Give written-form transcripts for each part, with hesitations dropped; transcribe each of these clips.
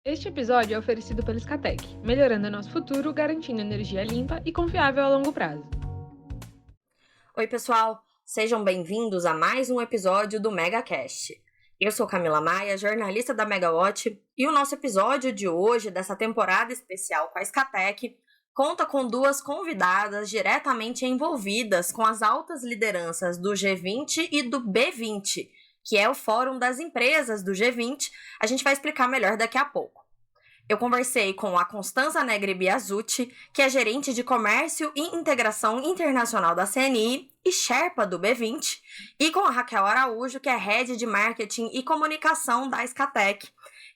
Este episódio é oferecido pela Scatec, melhorando nosso futuro, garantindo energia limpa e confiável a longo prazo. Oi, pessoal! Sejam bem-vindos a mais um episódio do MegaCast. Eu sou Camila Maia, jornalista da Megawatt, e o nosso episódio de hoje, dessa temporada especial com a Scatec, conta com duas convidadas diretamente envolvidas com as altas lideranças do G20 e do B20, que é o Fórum das Empresas do G20. A gente vai explicar melhor daqui a pouco. Eu conversei com a Constanza Negri Biasucci, que é gerente de Comércio e Integração Internacional da CNI e Sherpa do B20, e com a Raquel Araújo, que é Head de Marketing e Comunicação da Scatec.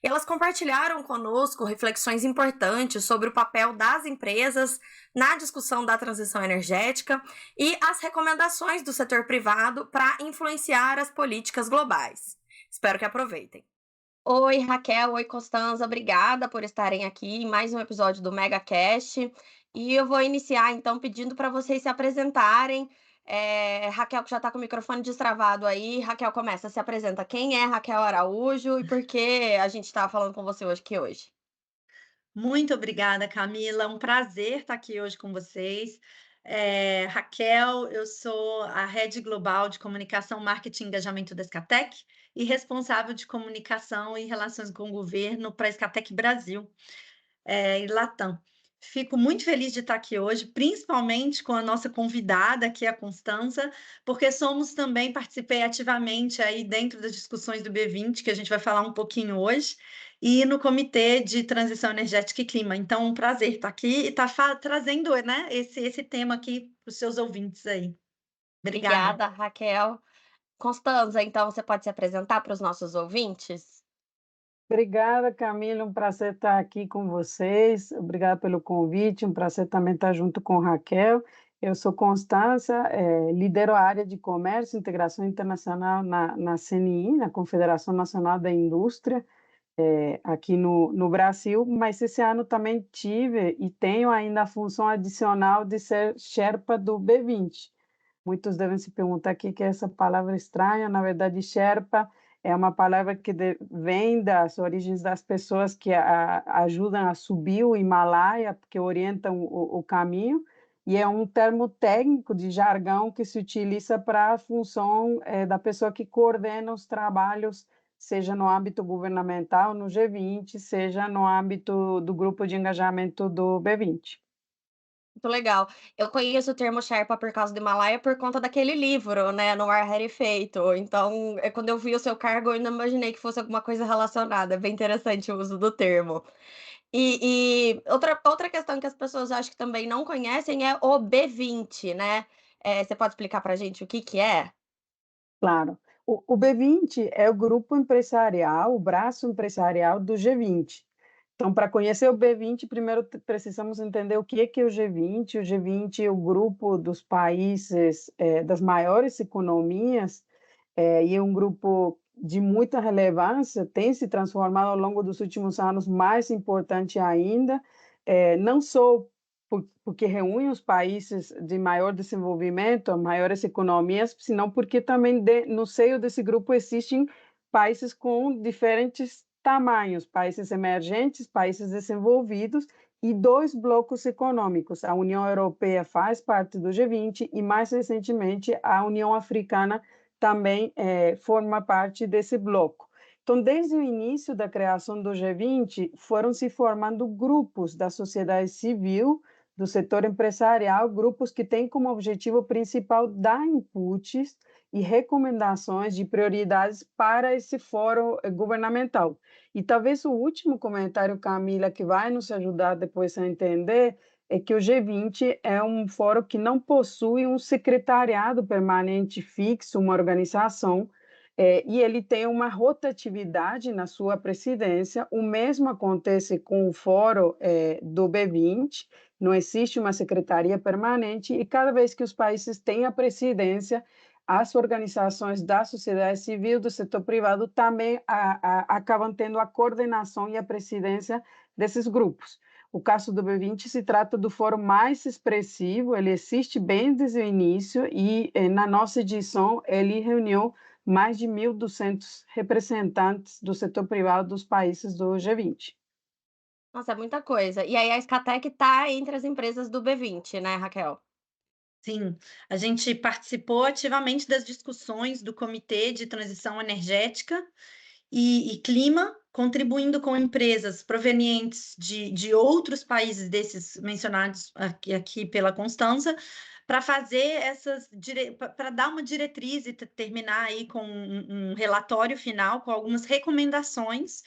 E elas compartilharam conosco reflexões importantes sobre o papel das empresas na discussão da transição energética e as recomendações do setor privado para influenciar as políticas globais. Espero que aproveitem. Oi, Raquel. Oi, Constanza. Obrigada por estarem aqui em mais um episódio do MegaCast. E eu vou iniciar, então, pedindo para vocês se apresentarem. Raquel, que já está com o microfone destravado aí. Raquel, começa, se apresenta. Quem é Raquel Araújo e por que a gente está falando com você hoje? Muito obrigada, Camila. Um prazer estar aqui hoje com vocês. Raquel, eu sou a Head Global de Comunicação, Marketing e Engajamento da Scatec e responsável de comunicação e relações com o governo para a Scatec Brasil, e Latam. Fico muito feliz de estar aqui hoje, principalmente com a nossa convidada, que é a Constanza, porque participei ativamente aí dentro das discussões do B20, que a gente vai falar um pouquinho hoje, e no Comitê de Transição Energética e Clima. Então, um prazer estar aqui e estar trazendo, né, esse tema aqui para os seus ouvintes aí. Obrigada. Obrigada, Raquel. Constanza, então, você pode se apresentar para os nossos ouvintes? Obrigada, Camila. Um prazer estar aqui com vocês. Obrigada pelo convite. Um prazer também estar junto com Raquel. Eu sou Constança, lidero a área de Comércio e Integração Internacional na CNI, na Confederação Nacional da Indústria, aqui no Brasil, mas esse ano também tive e tenho ainda a função adicional de ser Sherpa do B20. Muitos devem se perguntar o que é essa palavra estranha. Na verdade, Sherpa é uma palavra que vem das origens das pessoas que ajudam a subir o Himalaia, que orientam o caminho, e é um termo técnico de jargão que se utiliza para a função da pessoa que coordena os trabalhos, seja no âmbito governamental, no G20, seja no âmbito do grupo de engajamento do B20. Muito legal. Eu conheço o termo Sherpa por causa do Himalaia por conta daquele livro, né, No Ar Rarefeito. Então, quando eu vi o seu cargo, eu ainda imaginei que fosse alguma coisa relacionada. É bem interessante o uso do termo. E outra questão que as pessoas acho que também não conhecem é o B20, né. Você pode explicar pra gente o que que é? Claro. O B20 é o grupo empresarial, o braço empresarial do G20. Então, para conhecer o B20, primeiro precisamos entender o que é o G20. O G20 é o grupo dos países, das maiores economias, e é um grupo de muita relevância, tem se transformado ao longo dos últimos anos mais importante ainda, não só porque reúne os países de maior desenvolvimento, maiores economias, senão porque também no seio desse grupo existem países com diferentes tamanhos, países emergentes, países desenvolvidos e dois blocos econômicos. A União Europeia faz parte do G20 e, mais recentemente, a União Africana também forma parte desse bloco. Então, desde o início da criação do G20, foram se formando grupos da sociedade civil, do setor empresarial, grupos que têm como objetivo principal dar inputs e recomendações de prioridades para esse fórum governamental. E talvez o último comentário, Camila, que vai nos ajudar depois a entender, é que o G20 é um fórum que não possui um secretariado permanente fixo, uma organização, e ele tem uma rotatividade na sua presidência. O mesmo acontece com o fórum do B20, não existe uma secretaria permanente, e cada vez que os países têm a presidência, as organizações da sociedade civil, do setor privado, também acabam tendo a coordenação e a presidência desses grupos. O caso do B20 se trata do fórum mais expressivo, ele existe bem desde o início e, na nossa edição, ele reuniu mais de 1.200 representantes do setor privado dos países do G20. Nossa, é muita coisa. E aí a Escatec tá entre as empresas do B20, né, Raquel? Sim, a gente participou ativamente das discussões do Comitê de Transição Energética e Clima, contribuindo com empresas provenientes de outros países desses mencionados aqui pela Constança, para fazer para dar uma diretriz e terminar aí com um relatório final com algumas recomendações,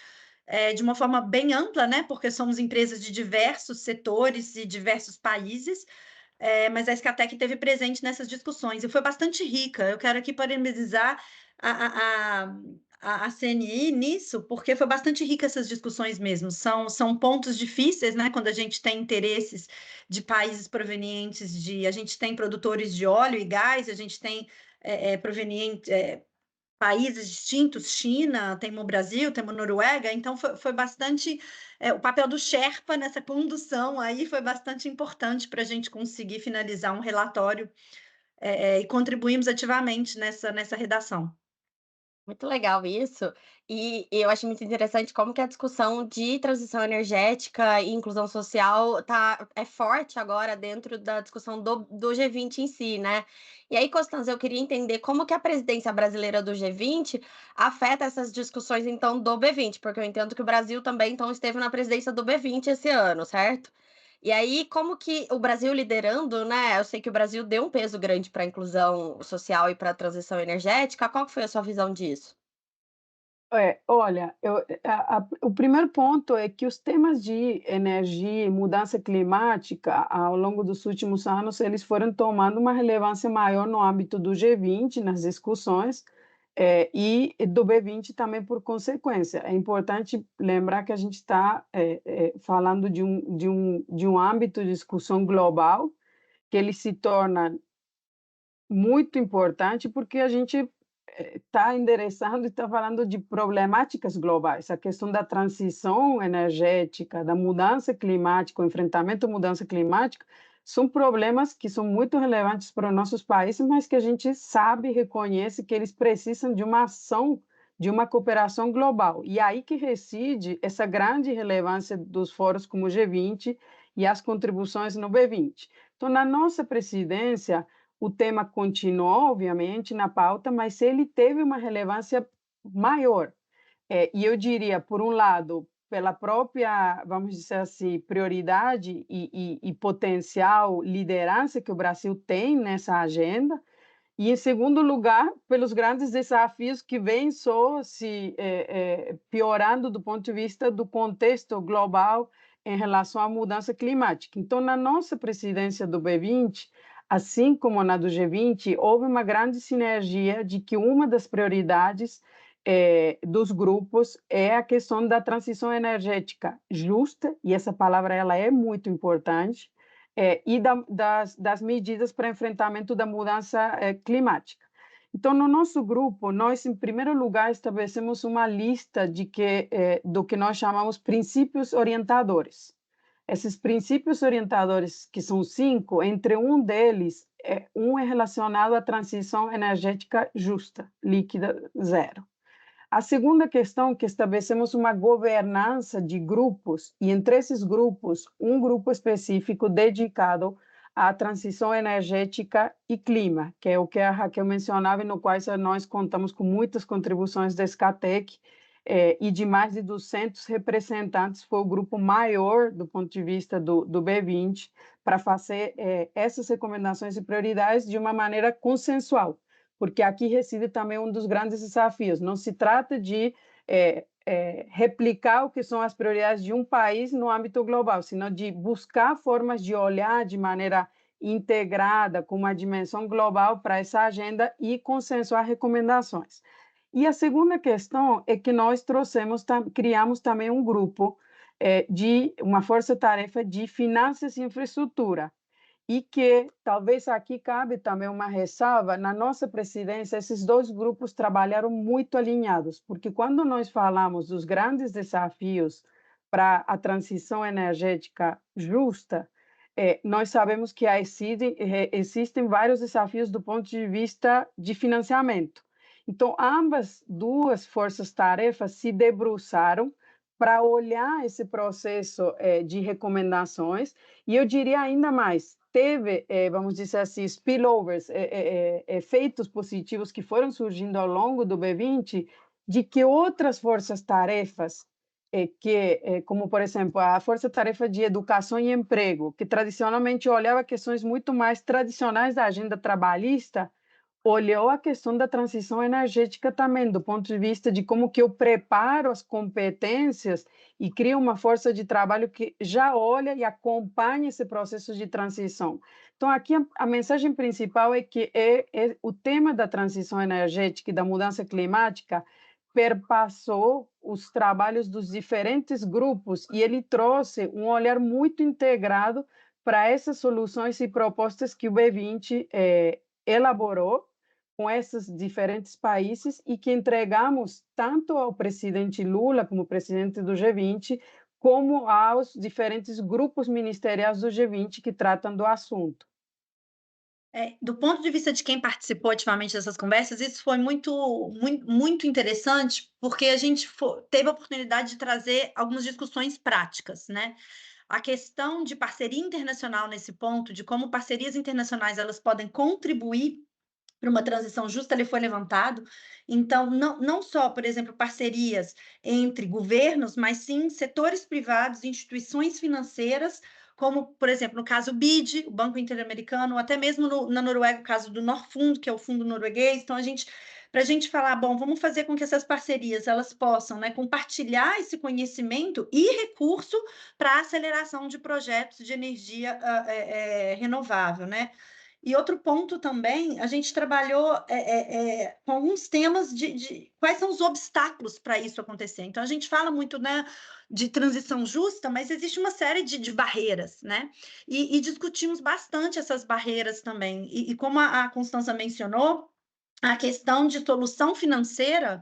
de uma forma bem ampla, né? Porque somos empresas de diversos setores e diversos países, mas a Escatec esteve presente nessas discussões e foi bastante rica. Eu quero aqui parabenizar a, a, a CNI nisso, porque foi bastante rica essas discussões mesmo. São pontos difíceis, né? Quando a gente tem interesses de países provenientes de. A gente tem produtores de óleo e gás, a gente tem proveniente, países distintos, China, temos o Brasil, temos a Noruega, então foi bastante. O papel do Sherpa nessa condução aí foi bastante importante para a gente conseguir finalizar um relatório, e contribuímos ativamente nessa redação. Muito legal isso. E eu acho muito interessante como que a discussão de transição energética e inclusão social é forte agora dentro da discussão do G20 em si, né. E aí, Constança, eu queria entender como que a presidência brasileira do G20 afeta essas discussões, então, do B20, porque eu entendo que o Brasil também, então, esteve na presidência do B20 esse ano, certo? E aí, como que o Brasil liderando, né, eu sei que o Brasil deu um peso grande para a inclusão social e para a transição energética, qual que foi a sua visão disso? Olha, o primeiro ponto é que os temas de energia e mudança climática, ao longo dos últimos anos, eles foram tomando uma relevância maior no âmbito do G20, nas discussões, e do B20 também por consequência. É importante lembrar que a gente está falando de um âmbito de discussão global, que ele se torna muito importante, porque a gente está endereçando e está falando de problemáticas globais. A questão da transição energética, da mudança climática, o enfrentamento à mudança climática, são problemas que são muito relevantes para os nossos países, mas que a gente sabe e reconhece que eles precisam de uma ação, de uma cooperação global. E aí que reside essa grande relevância dos fóruns como o G20 e as contribuições no B20. Então, na nossa presidência, o tema continuou, obviamente, na pauta, mas ele teve uma relevância maior. E eu diria, por um lado, pela própria, vamos dizer assim, prioridade e potencial liderança que o Brasil tem nessa agenda, e, em segundo lugar, pelos grandes desafios que vêm só se piorando do ponto de vista do contexto global em relação à mudança climática. Então, na nossa presidência do B20, assim como na do G20, houve uma grande sinergia de que uma das prioridades dos grupos é a questão da transição energética justa, e essa palavra ela é muito importante, e das medidas para enfrentamento da mudança climática. Então, no nosso grupo, nós, em primeiro lugar, estabelecemos uma lista do que nós chamamos princípios orientadores. Esses princípios orientadores, que são 5, entre um deles, um é relacionado à transição energética justa, líquida, zero. A segunda questão é que estabelecemos uma governança de grupos, e entre esses grupos, um grupo específico dedicado à transição energética e clima, que é o que a Raquel mencionava, e no qual nós contamos com muitas contribuições da Escatec, e de mais de 200 representantes, foi o grupo maior do ponto de vista do B20, para fazer essas recomendações e prioridades de uma maneira consensual, porque aqui reside também um dos grandes desafios. Não se trata de replicar o que são as prioridades de um país no âmbito global, senão de buscar formas de olhar de maneira integrada, com uma dimensão global para essa agenda e consensuar recomendações. E a segunda questão é que nós criamos também um grupo de uma força-tarefa de finanças e infraestrutura, e que talvez aqui cabe também uma ressalva, na nossa presidência, esses dois grupos trabalharam muito alinhados, porque quando nós falamos dos grandes desafios para a transição energética justa, nós sabemos que existem vários desafios do ponto de vista de financiamento. Então, ambas duas forças-tarefas se debruçaram para olhar esse processo de recomendações, e eu diria ainda mais, teve, vamos dizer assim, spillovers, efeitos positivos que foram surgindo ao longo do B20, de que outras forças-tarefas, como, por exemplo, a Força-Tarefa de Educação e Emprego, que tradicionalmente olhava questões muito mais tradicionais da agenda trabalhista, olhou a questão da transição energética também, do ponto de vista de como que eu preparo as competências e crio uma força de trabalho que já olha e acompanha esse processo de transição. Então, aqui a mensagem principal é que o tema da transição energética e da mudança climática perpassou os trabalhos dos diferentes grupos e ele trouxe um olhar muito integrado para essas soluções e propostas que o B20 elaborou com esses diferentes países e que entregamos tanto ao presidente Lula, como presidente do G20, como aos diferentes grupos ministeriais do G20 que tratam do assunto. Do ponto de vista de quem participou ativamente dessas conversas, isso foi muito interessante, porque a gente teve a oportunidade de trazer algumas discussões práticas, né? A questão de parceria internacional nesse ponto, de como parcerias internacionais elas podem contribuir para uma transição justa, ele foi levantado. Então, não só, por exemplo, parcerias entre governos, mas sim setores privados, instituições financeiras, como, por exemplo, no caso BID, o Banco Interamericano, ou até mesmo na Noruega, o caso do Norfund, que é o fundo norueguês. Então, para a gente falar, bom, vamos fazer com que essas parcerias elas possam, né, compartilhar esse conhecimento e recurso para a aceleração de projetos de energia renovável, né? E outro ponto também, a gente trabalhou com alguns temas de quais são os obstáculos para isso acontecer. Então, a gente fala muito, né, de transição justa, mas existe uma série de barreiras, né? E discutimos bastante essas barreiras também. E como a Constança mencionou, a questão de solução financeira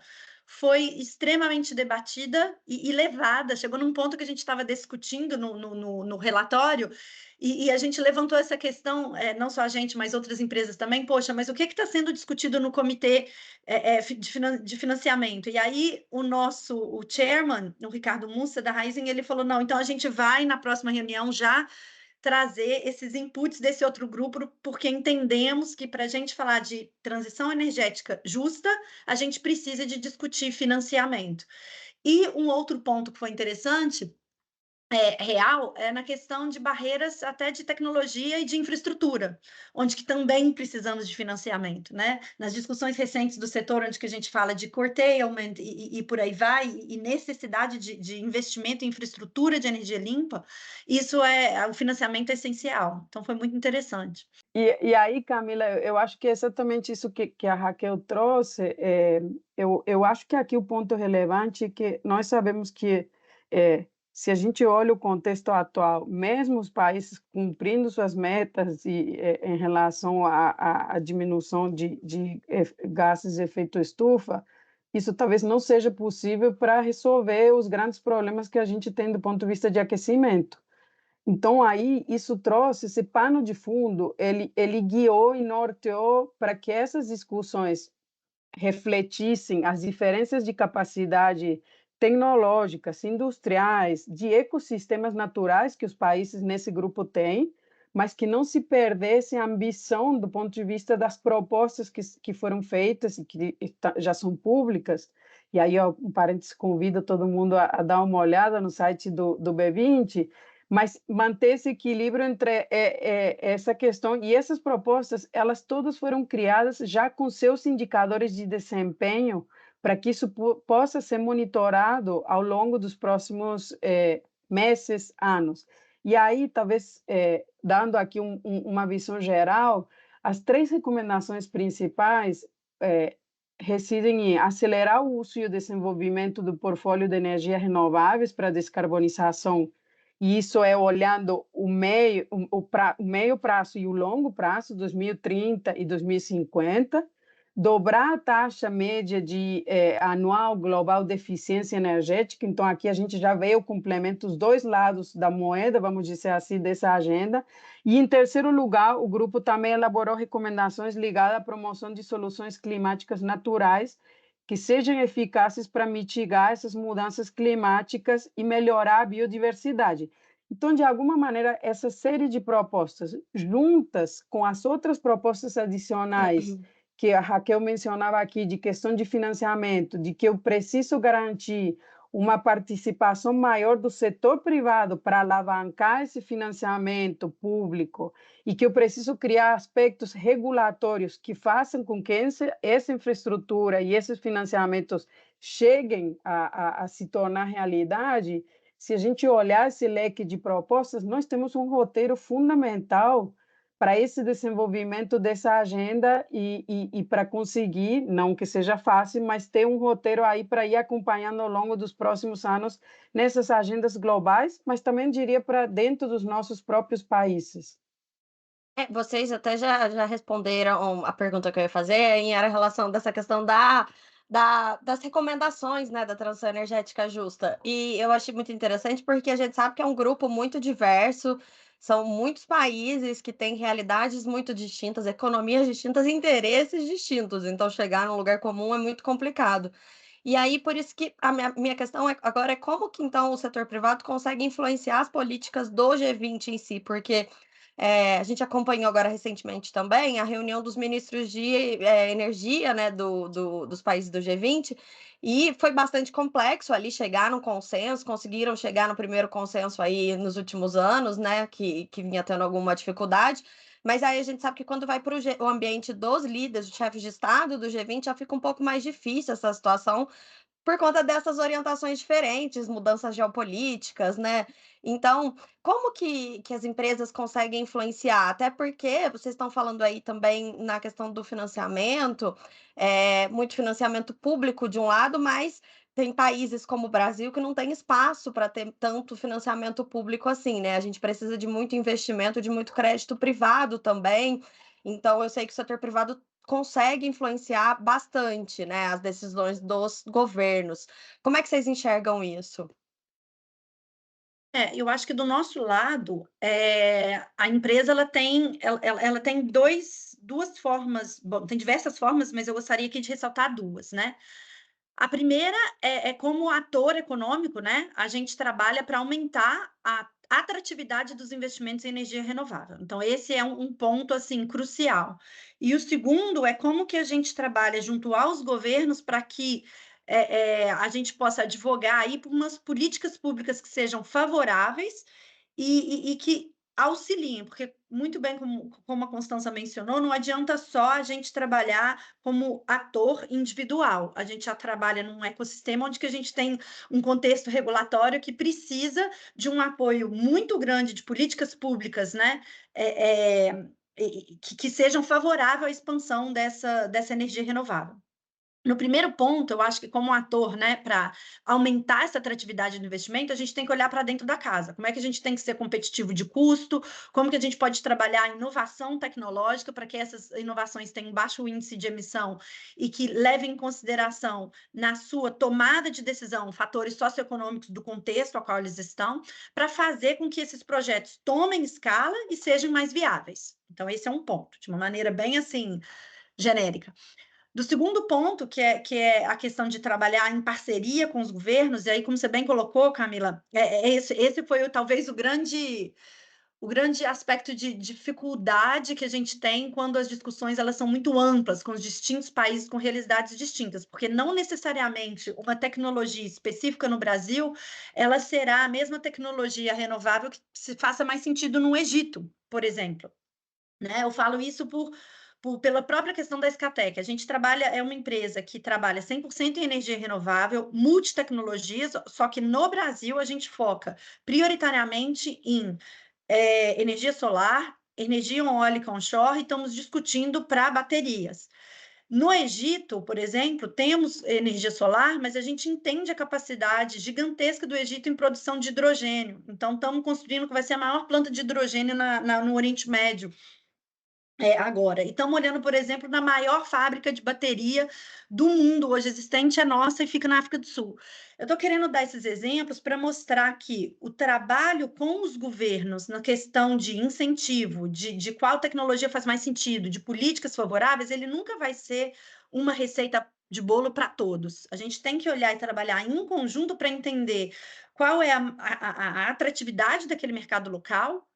foi extremamente debatida e levada. Chegou num ponto que a gente estava discutindo no relatório, e a gente levantou essa questão, não só a gente, mas outras empresas também. Poxa, mas o que está sendo discutido no comitê de financiamento? E aí o chairman, o Ricardo Mussa, da Raizen, ele falou, não, então a gente vai na próxima reunião já trazer esses inputs desse outro grupo, porque entendemos que para a gente falar de transição energética justa, a gente precisa de discutir financiamento. E um outro ponto que foi interessante real é na questão de barreiras até de tecnologia e de infraestrutura, onde que também precisamos de financiamento, né? Nas discussões recentes do setor, onde que a gente fala de curtailment e por aí vai, e necessidade de investimento em infraestrutura de energia limpa, o financiamento é essencial. Então, foi muito interessante. E aí, Camila, eu acho que é exatamente isso que a Raquel trouxe. Eu acho que aqui o ponto relevante é que nós sabemos que, se a gente olha o contexto atual, mesmo os países cumprindo suas metas em relação à diminuição de gases de efeito estufa, isso talvez não seja possível para resolver os grandes problemas que a gente tem do ponto de vista de aquecimento. Então, aí, isso trouxe esse pano de fundo, ele guiou e norteou para que essas discussões refletissem as diferenças de capacidade tecnológicas, industriais, de ecossistemas naturais que os países nesse grupo têm, mas que não se perdesse a ambição do ponto de vista das propostas que foram feitas e que já são públicas. E aí, ó, um parênteses, convido todo mundo a dar uma olhada no site do B20, mas manter esse equilíbrio entre essa questão e essas propostas, elas todas foram criadas já com seus indicadores de desempenho para que isso possa ser monitorado ao longo dos próximos meses, anos. E aí, talvez, dando aqui uma visão geral, as 3 recomendações principais residem em acelerar o uso e o desenvolvimento do portfólio de energias renováveis para descarbonização, e isso é olhando o meio prazo e o longo prazo, 2030 e 2050, dobrar a taxa média anual global de eficiência energética. Então, aqui a gente já vê o complemento dos 2 lados da moeda, vamos dizer assim, dessa agenda. E, em terceiro lugar, o grupo também elaborou recomendações ligadas à promoção de soluções climáticas naturais que sejam eficazes para mitigar essas mudanças climáticas e melhorar a biodiversidade. Então, de alguma maneira, essa série de propostas, juntas com as outras propostas adicionais que a Raquel mencionava aqui, de questão de financiamento, de que eu preciso garantir uma participação maior do setor privado para alavancar esse financiamento público e que eu preciso criar aspectos regulatórios que façam com que essa infraestrutura e esses financiamentos cheguem a se tornar realidade. Se a gente olhar esse leque de propostas, nós temos um roteiro fundamental para esse desenvolvimento dessa agenda e para conseguir, não que seja fácil, mas ter um roteiro aí para ir acompanhando ao longo dos próximos anos nessas agendas globais, mas também diria para dentro dos nossos próprios países. Vocês até já responderam a pergunta que eu ia fazer, em era a relação dessa questão das recomendações, né, da transição energética justa. E eu achei muito interessante, porque a gente sabe que é um grupo muito diverso, são muitos países que têm realidades muito distintas, economias distintas e interesses distintos, então chegar num lugar comum é muito complicado. E aí, por isso que a minha questão agora é como que então o setor privado consegue influenciar as políticas do G20 em si, porque a gente acompanhou agora recentemente também a reunião dos ministros de, energia, né, dos países do G20, e foi bastante complexo ali chegar num consenso, conseguiram chegar no primeiro consenso aí nos últimos anos, né, que vinha tendo alguma dificuldade, mas aí a gente sabe que quando vai para o ambiente dos líderes, dos chefes de estado do G20, já fica um pouco mais difícil essa situação, por conta dessas orientações diferentes, mudanças geopolíticas, né. Então, como que as empresas conseguem influenciar? Até porque vocês estão falando aí também na questão do financiamento, muito financiamento público de um lado, mas tem países como o Brasil que não tem espaço para ter tanto financiamento público assim, né. A gente precisa de muito investimento, de muito crédito privado também. Então eu sei que o setor privado consegue influenciar bastante, né, as decisões dos governos. Como é que vocês enxergam isso? Eu acho que do nosso lado, a empresa ela tem 2 formas, bom, tem diversas formas, mas eu gostaria aqui de ressaltar 2, né. A primeira é como ator econômico, né, a gente trabalha para aumentar a atratividade dos investimentos em energia renovável. Então esse é um ponto, assim, crucial. E o segundo é como que a gente trabalha junto aos governos para que, a gente possa advogar aí por umas políticas públicas que sejam favoráveis e que auxiliem, porque muito bem como a Constança mencionou, não adianta só a gente trabalhar como ator individual, a gente já trabalha num ecossistema onde que a gente tem um contexto regulatório que precisa de um apoio muito grande de políticas públicas, né, que sejam favoráveis à expansão dessa energia renovável. No primeiro ponto, eu acho que como ator, né, para aumentar essa atratividade do investimento, a gente tem que olhar para dentro da casa. Como é que a gente tem que ser competitivo de custo? Como que a gente pode trabalhar a inovação tecnológica para que essas inovações tenham baixo índice de emissão e que levem em consideração na sua tomada de decisão fatores socioeconômicos do contexto ao qual eles estão, para fazer com que esses projetos tomem escala e sejam mais viáveis. Então esse é um ponto, de uma maneira bem assim genérica. Do segundo ponto, que é a questão de trabalhar em parceria com os governos, e aí, como você bem colocou, Camila, esse foi talvez o grande aspecto de dificuldade que a gente tem quando as discussões elas são muito amplas, com os distintos países com realidades distintas, porque não necessariamente uma tecnologia específica no Brasil, ela será a mesma tecnologia renovável que se faça mais sentido no Egito, por exemplo, né? Eu falo isso pela própria questão da Escatec. A gente é uma empresa que trabalha 100% em energia renovável, multitecnologias, só que no Brasil a gente foca prioritariamente em energia solar, energia eólica onshore, e estamos discutindo para baterias. No Egito, por exemplo, temos energia solar, mas a gente entende a capacidade gigantesca do Egito em produção de hidrogênio. Então, estamos construindo o que vai ser a maior planta de hidrogênio no Oriente Médio. Agora. E estamos olhando, por exemplo, na maior fábrica de bateria do mundo hoje existente, é nossa e fica na África do Sul. Eu estou querendo dar esses exemplos para mostrar que o trabalho com os governos na questão de incentivo, de qual tecnologia faz mais sentido, de políticas favoráveis, ele nunca vai ser uma receita de bolo para todos. A gente tem que olhar e trabalhar em conjunto para entender qual é a atratividade daquele mercado local,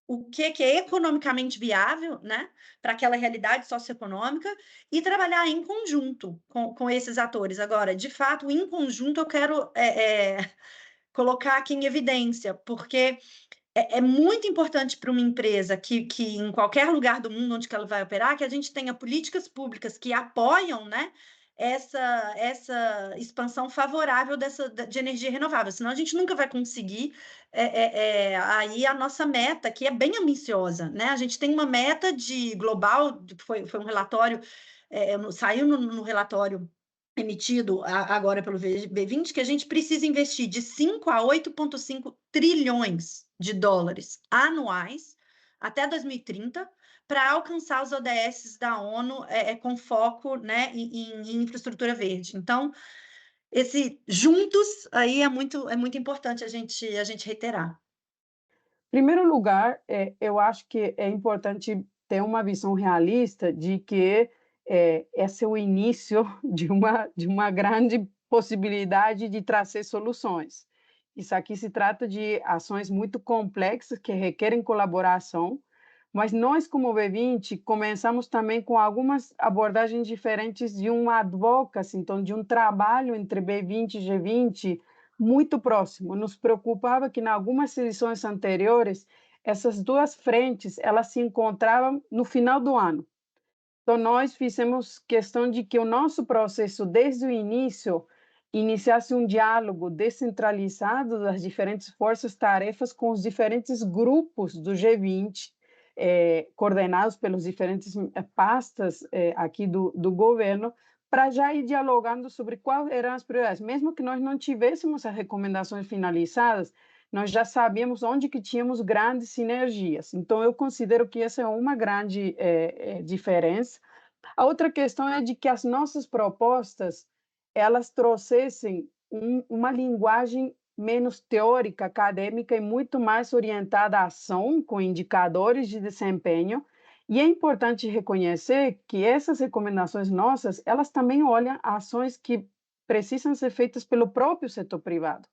o que é economicamente viável, né, para aquela realidade socioeconômica, e trabalhar em conjunto com esses atores. Agora, de fato, em conjunto, eu quero colocar aqui em evidência, porque é muito importante para uma empresa que em qualquer lugar do mundo onde que ela vai operar, que a gente tenha políticas públicas que apoiam, né, essa expansão favorável de energia renovável, senão a gente nunca vai conseguir aí a nossa meta, que é bem ambiciosa, né? A gente tem uma meta de global, foi um relatório, saiu no relatório emitido agora pelo B20, que a gente precisa investir de 5 a 8,5 trilhões de dólares anuais até 2030 para alcançar os ODS da ONU com foco, né, em infraestrutura verde. Então, esse juntos aí é muito importante a gente reiterar. Em primeiro lugar, eu acho que é importante ter uma visão realista de que esse é o início de uma grande possibilidade de trazer soluções. Isso aqui se trata de ações muito complexas que requerem colaboração, mas nós, como B20, começamos também com algumas abordagens diferentes de uma advocacy, então, de um trabalho entre B20 e G20 muito próximo. Nos preocupava que, em algumas edições anteriores, essas duas frentes elas se encontravam no final do ano. Então, nós fizemos questão de que o nosso processo, desde o início, iniciasse um diálogo descentralizado das diferentes forças-tarefas com os diferentes grupos do G20, coordenados pelos diferentes pastas aqui do governo, para já ir dialogando sobre quais eram as prioridades. Mesmo que nós não tivéssemos as recomendações finalizadas, nós já sabíamos onde que tínhamos grandes sinergias. Então, eu considero que essa é uma grande diferença. A outra questão é de que as nossas propostas, elas trouxessem uma linguagem menos teórica, acadêmica e muito mais orientada à ação, com indicadores de desempenho. E é importante reconhecer que essas recomendações nossas, elas também olham ações que precisam ser feitas pelo próprio setor privado.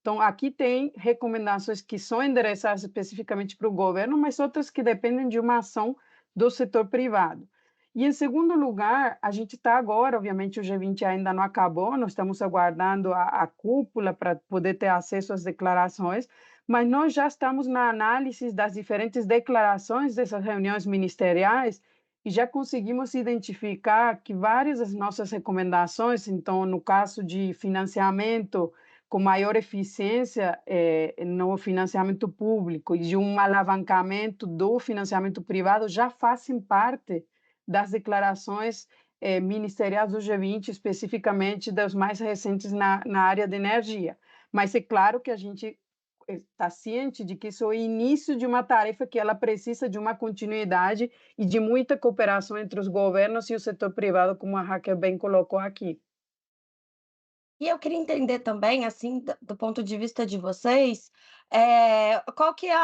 Então, aqui tem recomendações que são endereçadas especificamente para o governo, mas outras que dependem de uma ação do setor privado. E, em segundo lugar, a gente está agora, obviamente, o G20 ainda não acabou, nós estamos aguardando a cúpula para poder ter acesso às declarações, mas nós já estamos na análise das diferentes declarações dessas reuniões ministeriais e já conseguimos identificar que várias das nossas recomendações, então, no caso de financiamento com maior eficiência no financiamento público e de um alavancamento do financiamento privado, já fazem parte das declarações ministeriais do G20, especificamente das mais recentes na área de energia. Mas é claro que a gente está ciente de que isso é o início de uma tarefa que ela precisa de uma continuidade e de muita cooperação entre os governos e o setor privado, como a Raquel bem colocou aqui. E eu queria entender também, assim, do ponto de vista de vocês, qual que é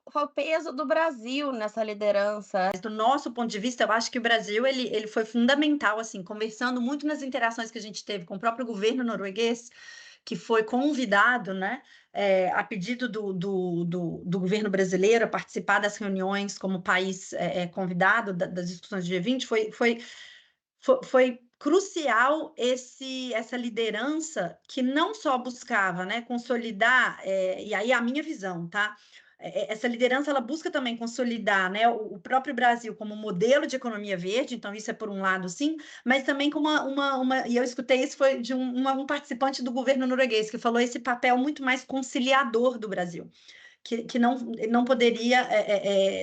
qual o peso do Brasil nessa liderança? Do nosso ponto de vista, eu acho que o Brasil ele foi fundamental, assim, conversando muito nas interações que a gente teve com o próprio governo norueguês, que foi convidado, né, a pedido do governo brasileiro a participar das reuniões como país convidado das discussões do G20, foi crucial essa liderança que não só buscava, né, consolidar, e aí a minha visão, tá? Essa liderança ela busca também consolidar, né, o próprio Brasil como modelo de economia verde, então isso é por um lado, sim, mas também com e eu escutei isso foi de um participante do governo norueguês que falou esse papel muito mais conciliador do Brasil, que não poderia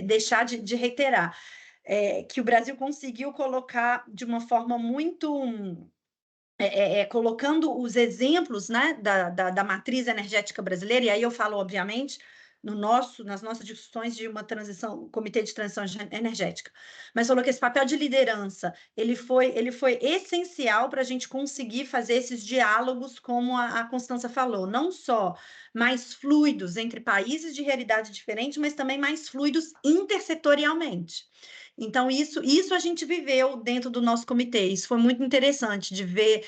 deixar de reiterar. Que o Brasil conseguiu colocar de uma forma muito colocando os exemplos, né, da matriz energética brasileira, e aí eu falo, obviamente, nas nossas discussões de uma transição, comitê de transição energética, mas falou que esse papel de liderança ele foi essencial para a gente conseguir fazer esses diálogos, como a Constança falou, não só mais fluidos entre países de realidade diferente, mas também mais fluidos intersetorialmente. Então, isso a gente viveu dentro do nosso comitê. Isso foi muito interessante de ver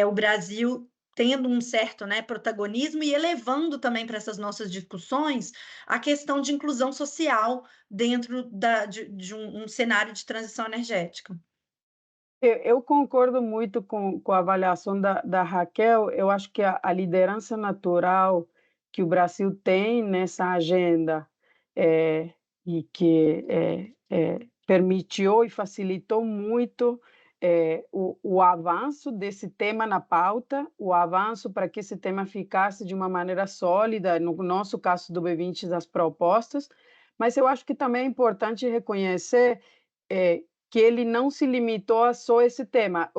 o Brasil tendo um certo, né, protagonismo e elevando também para essas nossas discussões a questão de inclusão social dentro de um cenário de transição energética. Eu concordo muito com a avaliação da Raquel. Eu acho que a liderança natural que o Brasil tem nessa agenda, e que permitiu e facilitou muito o avanço desse tema na pauta, o avanço para que esse tema ficasse de uma maneira sólida, no nosso caso do B20, das propostas, mas eu acho que também é importante reconhecer que ele não se limitou a só esse tema,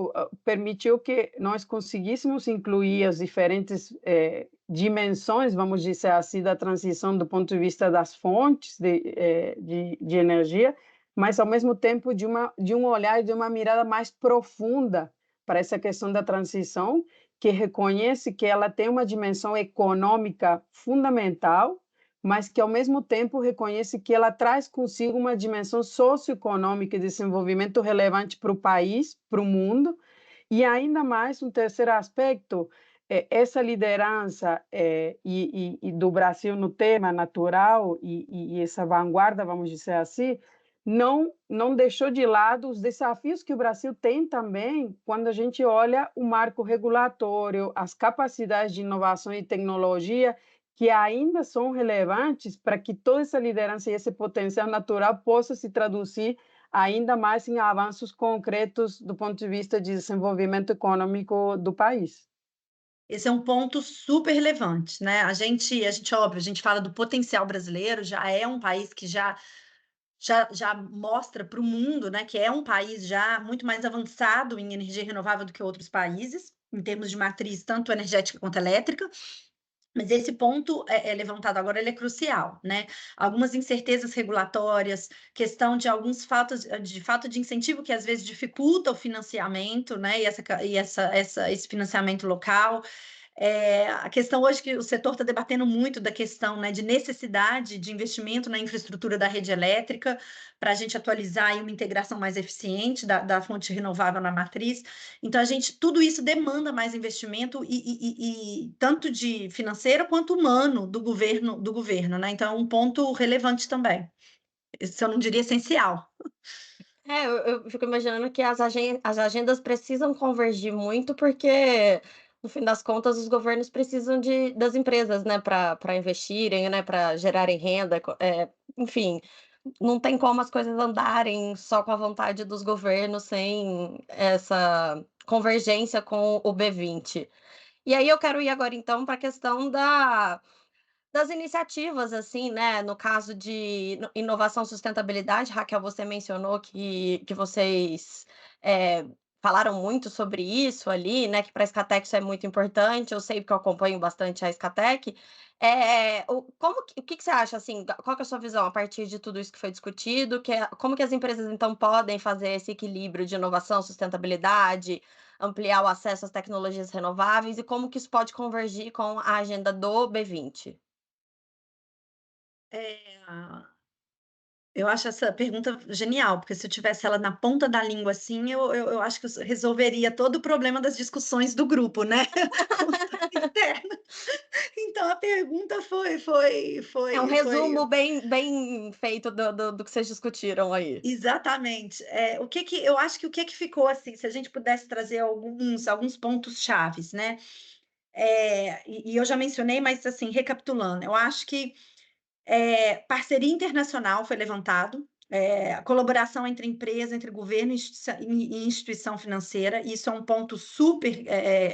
permitiu que nós conseguíssemos incluir as diferentes dimensões, vamos dizer assim, da transição do ponto de vista das fontes de energia, mas ao mesmo tempo de um olhar e de uma mirada mais profunda para essa questão da transição, que reconhece que ela tem uma dimensão econômica fundamental, mas que, ao mesmo tempo, reconhece que ela traz consigo uma dimensão socioeconômica e de desenvolvimento relevante para o país, para o mundo, e ainda mais um terceiro aspecto, essa liderança e do Brasil no tema natural e essa vanguarda, vamos dizer assim, não deixou de lado os desafios que o Brasil tem também quando a gente olha o marco regulatório, as capacidades de inovação e tecnologia, que ainda são relevantes para que toda essa liderança e esse potencial natural possa se traduzir ainda mais em avanços concretos do ponto de vista de desenvolvimento econômico do país. Esse é um ponto super relevante, né? Óbvio, a gente fala do potencial brasileiro, já é um país que já mostra para o mundo, né, que é um país já muito mais avançado em energia renovável do que outros países, em termos de matriz, tanto energética quanto elétrica. Mas esse ponto levantado agora, ele é crucial, né? Algumas incertezas regulatórias, questão de alguns fatos de fato de incentivo que às vezes dificulta o financiamento, né? Esse financiamento local. A questão hoje que o setor está debatendo muito da questão, né, de necessidade de investimento na infraestrutura da rede elétrica para a gente atualizar aí uma integração mais eficiente da fonte renovável na matriz. Então, tudo isso demanda mais investimento e tanto de financeiro quanto humano do governo, né? Então, é um ponto relevante também. Isso eu não diria essencial. Eu fico imaginando que as agendas precisam convergir muito, porque, no fim das contas, os governos precisam das empresas, né, para investirem, né, para gerarem renda, enfim, não tem como as coisas andarem só com a vontade dos governos sem essa convergência com o B20. E aí eu quero ir agora então para a questão das iniciativas, assim, né, no caso de inovação e sustentabilidade. Raquel, você mencionou que vocês, falaram muito sobre isso ali, né, que para a Escatec isso é muito importante. Eu sei porque eu acompanho bastante a Escatec. O que que você acha, assim, qual que é a sua visão a partir de tudo isso que foi discutido, como que as empresas, então, podem fazer esse equilíbrio de inovação, sustentabilidade, ampliar o acesso às tecnologias renováveis, e como que isso pode convergir com a agenda do B20? É, eu acho essa pergunta genial, porque se eu tivesse ela na ponta da língua, assim, eu acho que eu resolveria todo o problema das discussões do grupo, né, interno. Então a pergunta É um foi resumo bem feito do que vocês discutiram aí. exatamente. Eu acho que o que que ficou, assim, se a gente pudesse trazer alguns pontos chaves, né, e eu já mencionei, mas, assim, recapitulando, eu acho que parceria internacional foi levantado, colaboração entre empresa, entre governo e instituição financeira. Isso é um ponto super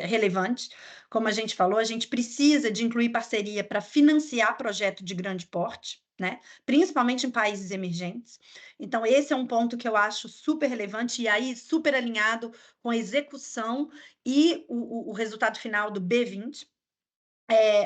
relevante. Como a gente falou, a gente precisa de incluir parceria para financiar projeto de grande porte, né? Principalmente em países emergentes. Então, esse é um ponto que eu acho super relevante e aí super alinhado com a execução e o resultado final do B20.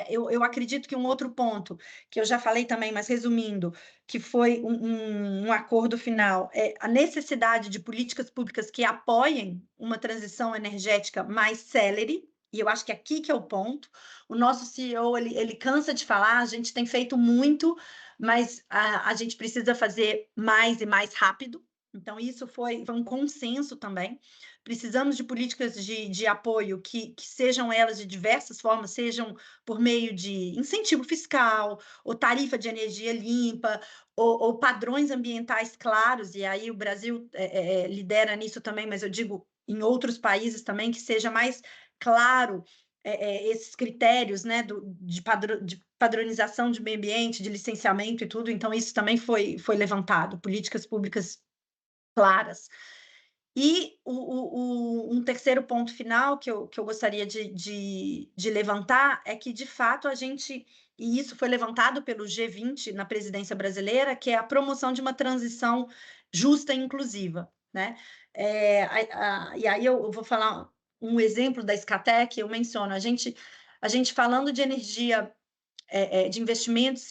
Eu acredito que um outro ponto, que eu já falei também, mas resumindo, que foi um acordo final, é a necessidade de políticas públicas que apoiem uma transição energética mais célere, e eu acho que aqui que é o ponto. O nosso CEO, ele cansa de falar, a gente tem feito muito, mas a gente precisa fazer mais e mais rápido, Então, isso foi um consenso também. Precisamos de políticas de apoio que sejam elas de diversas formas, sejam por meio de incentivo fiscal, ou tarifa de energia limpa, ou padrões ambientais claros, e aí o Brasil lidera nisso também, mas eu digo em outros países também, que seja mais claro esses critérios, né, de padronização de meio ambiente, de licenciamento e tudo, então isso também foi levantado, políticas públicas claras. E um terceiro ponto final que eu gostaria de levantar é que, de fato, a gente, e isso foi levantado pelo G20 na presidência brasileira, que é a promoção de uma transição justa e inclusiva, né? E aí eu vou falar um exemplo da Scatec, eu menciono, a gente falando de energia, de investimentos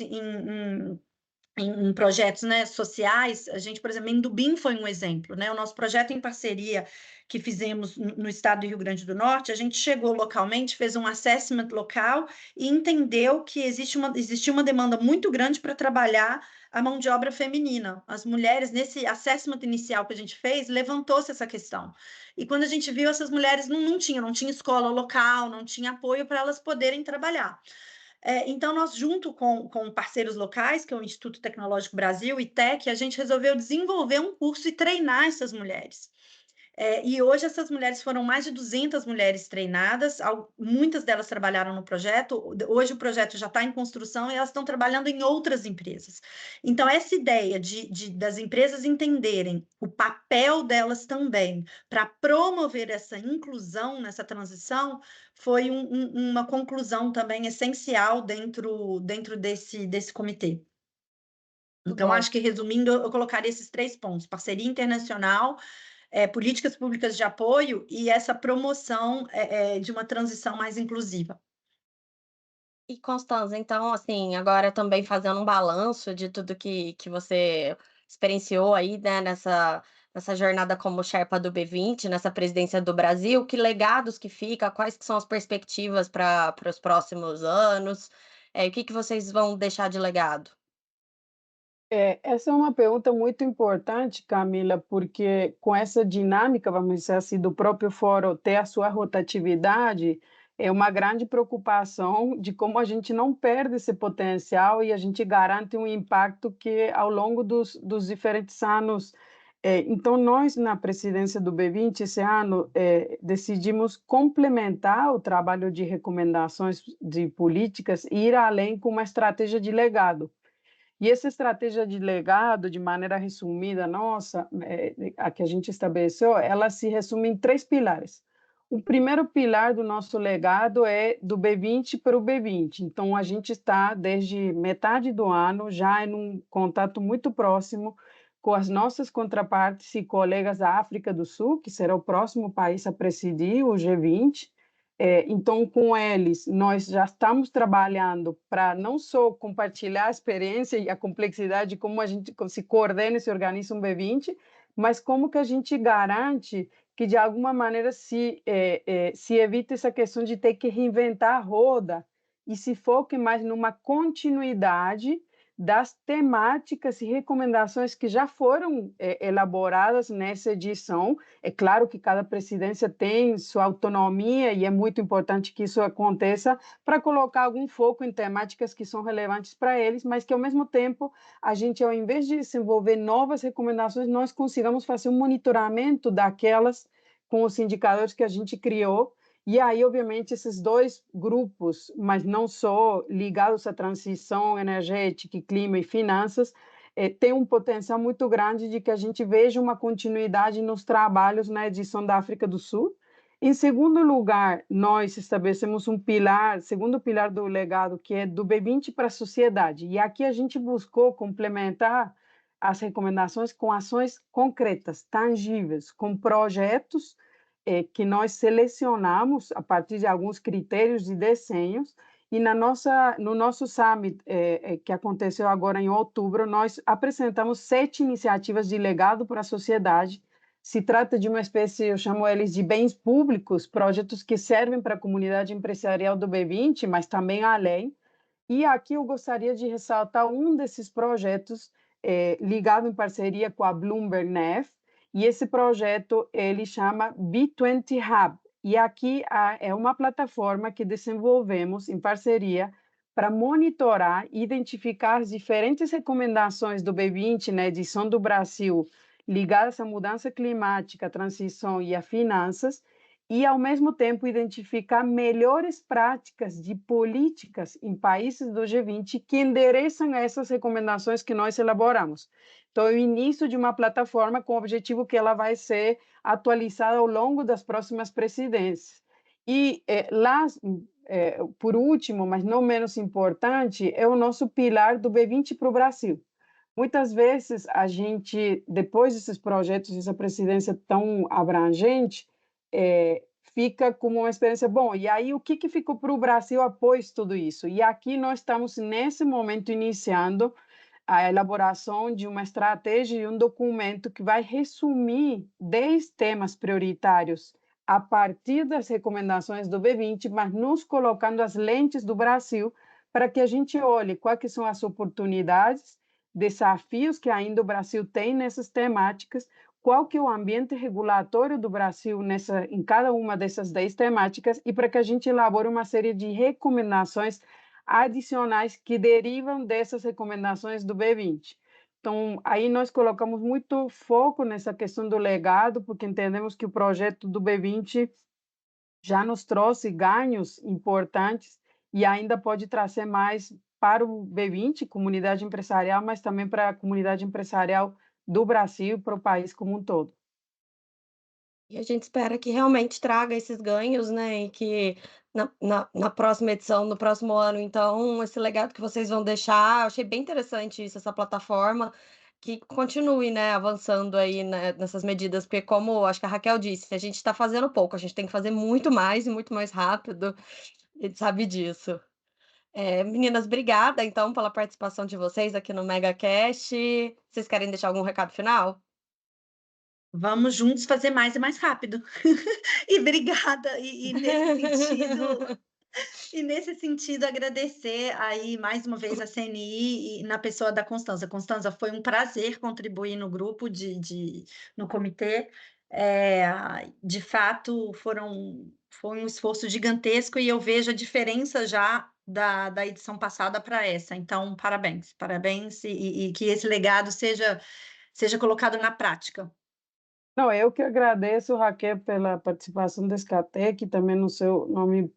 em projetos, né, sociais, a gente, por exemplo, Mendubim foi um exemplo, né? O nosso projeto em parceria que fizemos no estado do Rio Grande do Norte, a gente chegou localmente, fez um assessment local e entendeu que existia uma demanda muito grande para trabalhar a mão de obra feminina. As mulheres, nesse assessment inicial que a gente fez, levantou-se essa questão. E quando a gente viu, essas mulheres não tinha escola local, não tinha apoio para elas poderem trabalhar. Então, nós, junto com parceiros locais, que é o Instituto Tecnológico Brasil, ITEC, a gente resolveu desenvolver um curso e treinar essas mulheres. E hoje essas mulheres foram mais de 200 mulheres treinadas, muitas delas trabalharam no projeto, hoje o projeto já está em construção e elas estão trabalhando em outras empresas. Então, essa ideia das empresas entenderem o papel delas também para promover essa inclusão nessa transição foi uma conclusão também essencial dentro desse comitê. Então, Bom, acho que, resumindo, eu colocaria esses 3 pontos: parceria internacional, políticas públicas de apoio e essa promoção de uma transição mais inclusiva. e Constanza, então, assim, agora também fazendo um balanço de tudo que você experienciou aí, né, nessa jornada como Sherpa do B20, nessa presidência do Brasil, que legados que fica, quais que são as perspectivas para os próximos anos? O que vocês vão deixar de legado? Essa é uma pergunta muito importante, Camila, porque com essa dinâmica, vamos dizer assim, do próprio fórum ter a sua rotatividade, é uma grande preocupação de como a gente não perde esse potencial e a gente garante um impacto que, ao longo dos diferentes anos. Então, nós, na presidência do B20, esse ano, decidimos complementar o trabalho de recomendações de políticas e ir além com uma estratégia de legado. E essa estratégia de legado, de maneira resumida, nossa, a que a gente estabeleceu, ela se resume em 3 pilares. O primeiro pilar do nosso legado é do B20 para o B20. Então, a gente está, desde metade do ano, já em um contato muito próximo com as nossas contrapartes e colegas da África do Sul, que será o próximo país a presidir o G20. Então, com eles, nós já estamos trabalhando para não só compartilhar a experiência e a complexidade de como a gente se coordena e se organiza um B20, mas como que a gente garante que, de alguma maneira, se evite essa questão de ter que reinventar a roda e se foque mais numa continuidade das temáticas e recomendações que já foram elaboradas nessa edição. É claro que cada presidência tem sua autonomia e é muito importante que isso aconteça para colocar algum foco em temáticas que são relevantes para eles, mas que, ao mesmo tempo, a gente, ao invés de desenvolver novas recomendações, nós consigamos fazer um monitoramento daquelas com os indicadores que a gente criou. E aí, obviamente, esses 2 grupos, mas não só ligados à transição energética, clima e finanças, tem um potencial muito grande de que a gente veja uma continuidade nos trabalhos na edição da África do Sul. Em segundo lugar, nós estabelecemos segundo pilar do legado, que é do B20 para a sociedade. E aqui a gente buscou complementar as recomendações com ações concretas, tangíveis, com projetos que nós selecionamos a partir de alguns critérios de desenhos, e no nosso summit, que aconteceu agora em outubro, nós apresentamos 7 iniciativas de legado para a sociedade. Se trata de uma espécie, eu chamo eles de bens públicos, projetos que servem para a comunidade empresarial do B20, mas também além. E aqui eu gostaria de ressaltar um desses projetos, ligado em parceria com a Bloomberg Nef, e esse projeto ele chama B20 Hub. E aqui é uma plataforma que desenvolvemos em parceria para monitorar e identificar as diferentes recomendações do B20 na edição do Brasil ligadas à mudança climática, à transição e a finanças, e, ao mesmo tempo, identificar melhores práticas de políticas em países do G20 que endereçam essas recomendações que nós elaboramos. Então, é o início de uma plataforma com o objetivo que ela vai ser atualizada ao longo das próximas presidências. E lá, por último, mas não menos importante, é o nosso pilar do B20 para o Brasil. Muitas vezes, a gente, depois desses projetos, essa presidência tão abrangente, fica como uma experiência, bom, e aí o que ficou para o Brasil após tudo isso? E aqui nós estamos, nesse momento, iniciando a elaboração de uma estratégia e um documento que vai resumir 10 temas prioritários a partir das recomendações do B20, mas nos colocando as lentes do Brasil para que a gente olhe quais são as oportunidades, desafios que ainda o Brasil tem nessas temáticas, qual que é o ambiente regulatório do Brasil em cada uma dessas 10 temáticas e para que a gente elabore uma série de recomendações adicionais que derivam dessas recomendações do B20. Então, aí nós colocamos muito foco nessa questão do legado, porque entendemos que o projeto do B20 já nos trouxe ganhos importantes e ainda pode trazer mais para o B20, comunidade empresarial, mas também para a comunidade empresarial do Brasil e para o país como um todo. E a gente espera que realmente traga esses ganhos, né, e que na próxima edição, no próximo ano, então, esse legado que vocês vão deixar, eu achei bem interessante isso, essa plataforma, que continue, né, avançando aí, né, nessas medidas, porque como acho que a Raquel disse, a gente está fazendo pouco, a gente tem que fazer muito mais e muito mais rápido, a gente sabe disso. Meninas, obrigada, então, pela participação de vocês aqui no MegaCast. Vocês querem deixar algum recado final? Vamos juntos fazer mais e mais rápido. E obrigada, nesse sentido, agradecer aí mais uma vez a CNI e na pessoa da Constanza. Constanza, foi um prazer contribuir no grupo no comitê. De fato, foi um esforço gigantesco e eu vejo a diferença já da edição passada para essa. Então, parabéns, parabéns e que esse legado seja colocado na prática. Não, eu que agradeço, Raquel, pela participação da Escatec, também no seu nome.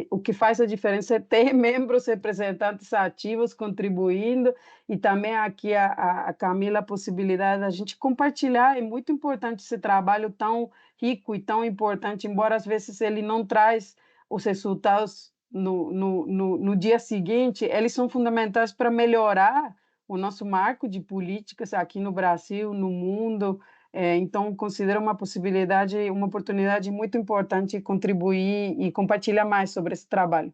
O que faz a diferença é ter membros representantes ativos contribuindo, e também aqui a Camila, a possibilidade da gente compartilhar. É muito importante esse trabalho tão rico e tão importante, embora às vezes ele não traz os resultados no dia seguinte, eles são fundamentais para melhorar o nosso marco de políticas aqui no Brasil, no mundo. Então, considero uma possibilidade, uma oportunidade muito importante contribuir e compartilhar mais sobre esse trabalho.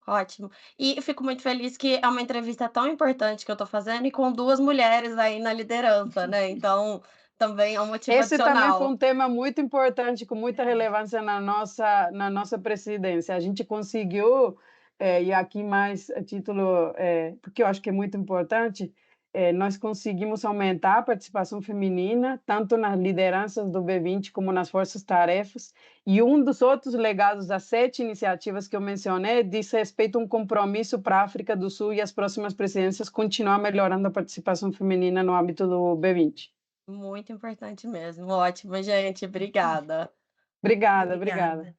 Ótimo. E eu fico muito feliz que é uma entrevista tão importante que eu estou fazendo e com 2 mulheres aí na liderança, né, então também é um motivo Esse também foi adicional. um tema muito importante, com muita relevância na nossa presidência. A gente conseguiu, e aqui mais a título, porque eu acho que é muito importante, nós conseguimos aumentar a participação feminina, tanto nas lideranças do B20 como nas forças-tarefas, e um dos outros legados das 7 iniciativas que eu mencionei diz respeito a um compromisso para a África do Sul e as próximas presidências continuar melhorando a participação feminina no âmbito do B20. Muito importante mesmo. Ótimo, gente. Obrigada. Obrigada, Obrigada. obrigada.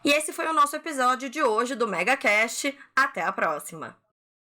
E esse foi o nosso episódio de hoje do MegaCast. Até a próxima.